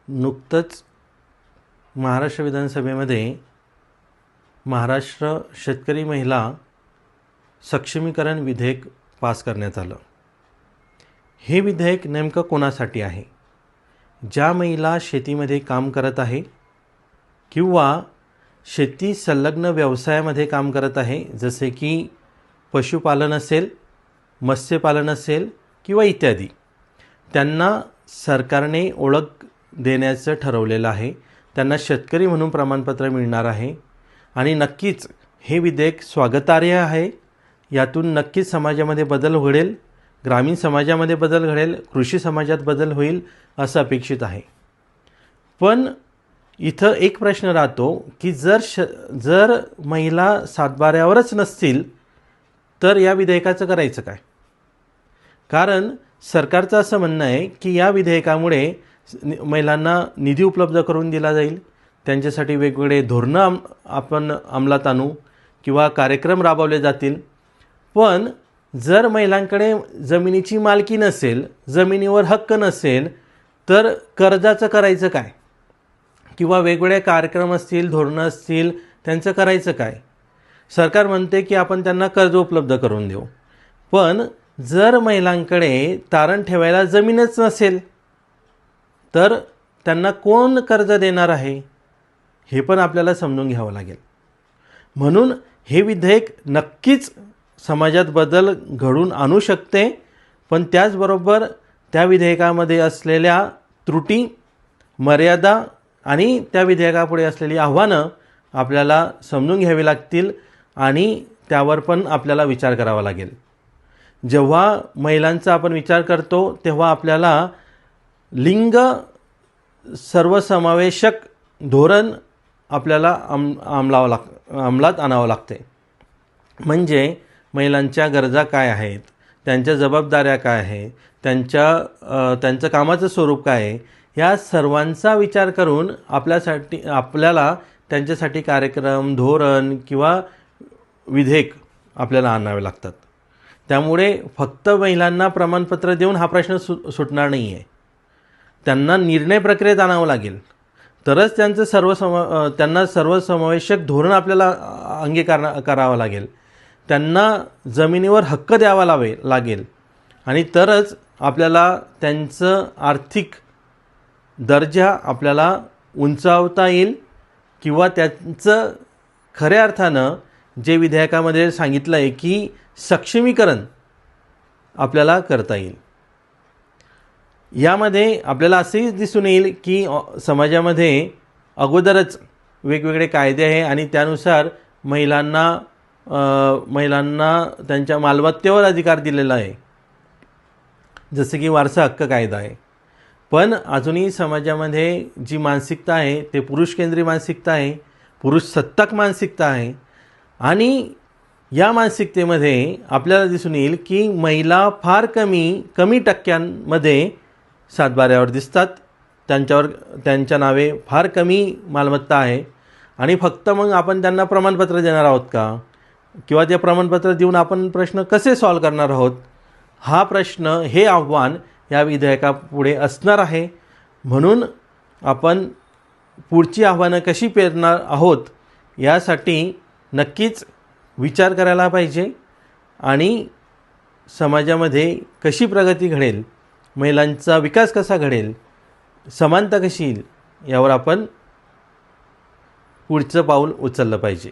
नुकतंच महाराष्ट्र विधानसभेमध्ये महाराष्ट्र शेतकरी महिला सक्षमीकरण विधेयक पास करण्यात आलं। हे विधेयक नेमकं कोणासाठी आहे? ज्या महिला शेतीमध्ये काम करत आहे किंवा शेती संलग्न व्यवसायामध्ये काम करत आहे, जसे की पशुपालन असेल, मत्स्यपालन असेल किंवा इत्यादी, त्यांना सरकारने ओळख देण्याचं ठरवलेलं आहे। त्यांना शेतकरी म्हणून प्रमाणपत्र मिळणार आहे आणि नक्कीच हे विधेयक स्वागतार्ह आहे। यातून नक्कीच समाजामध्ये बदल घडेल, ग्रामीण समाजामध्ये बदल घडेल, कृषी समाजात बदल होईल असं अपेक्षित आहे। पण इथं एक प्रश्न राहतो की जर महिला सातबाऱ्यावरच नसतील तर या विधेयकाचं करायचं काय? कारण सरकारचं असं म्हणणं आहे की या विधेयकामुळे महिलांना निधी उपलब्ध करून दिला जाईल, त्यांच्यासाठी वेगवेगळे धोरणं आपण अंमलात आणू किंवा कार्यक्रम राबवले जातील। पण जर महिलांकडे जमिनीची मालकी नसेल, जमिनीवर हक्क नसेल, तर कर्जाचं करायचं काय? किंवा वेगवेगळे कार्यक्रम असतील, धोरणं असतील, त्यांचं करायचं काय? सरकार म्हणते की आपण त्यांना कर्ज उपलब्ध करून देऊ, पण जर महिलांकडे तारण ठेवायला जमीनच नसेल तर त्यांना कोण कर्ज देणार आहे? हे पण आपल्याला समजून घ्यावं लागेल। म्हणून हे विधेयक नक्कीच समाजात बदल घडून आणू शकते, पण त्याचबरोबर त्या विधेयकामध्ये असलेल्या त्रुटी, मर्यादा आणि त्या विधेयकापुढे असलेली आव्हानं आपल्याला समजून घ्यावी लागतील आणि त्यावर पण आपल्याला विचार करावा लागेल। जेव्हा महिलांचा आपण विचार करतो तेव्हा आपल्याला लिंग सर्वसमावेशक धोरण आपल्याला अंमलात आणावं लागते। म्हणजे महिलांच्या गरजा काय आहेत, त्यांच्या जबाबदाऱ्या काय आहेत, त्यांचं कामाचं स्वरूप काय आहे, या सर्वांचा विचार करून आपल्याला त्यांच्यासाठी कार्यक्रम, धोरण किंवा विधेयक आपल्याला आणावे लागतात। त्यामुळे फक्त महिलांना प्रमाणपत्र देऊन हा प्रश्न सुटणार नाही आहे। त्यांना निर्णय प्रक्रियेत आणावं लागेल, तरच त्यांना सर्वसमावेशक धोरण आपल्याला करावं लागेल, त्यांना जमिनीवर हक्क द्यावा लागेल आणि तरच आपल्याला त्यांचं आर्थिक दर्जा आपल्याला उंचावता येईल किंवा त्यांचं खऱ्या अर्थानं जे विधेयकामध्ये सांगितलं आहे की सक्षमीकरण आपल्याला करता येईल। यामध्ये आपल्याला असेही दिसून येईल की समाजामध्ये अगोदरच वेगवेगळे कायदे आहे आणि त्यानुसार महिलांना त्यांच्या मालमत्तेवर अधिकार दिलेला आहे, जसे की वारसा हक्क कायदा आहे। पण अजूनही समाजामध्ये जी मानसिकता आहे ते पुरुष केंद्रीय मानसिकता आहे, पुरुष सत्ताक मानसिकता आहे आणि या मानसिकतेमध्ये आपल्याला दिसून येईल की महिला फार कमी टक्क्यांमध्ये सातबाऱ्यावर दिसतात, त्यांच्या नावे फार कमी मालमत्ता आहे आणि फक्त मग आपण त्यांना प्रमाणपत्र देणार आहोत का? किंवा ते प्रमाणपत्र देऊन आपण प्रश्न कसे सॉल्व करणार आहोत? हा प्रश्न, हे आव्हान या विधेयकापुढे असणार आहे। म्हणून आपण पुढची आव्हानं कशी पेलणार आहोत यासाठी नक्कीच विचार करायला पाहिजे आणि समाजामध्ये कशी प्रगती घडेल, महिलांचा विकास कसा घडेल, समानता कशी येईल, यावर आपण पुढचं पाऊल उचललं पाहिजे।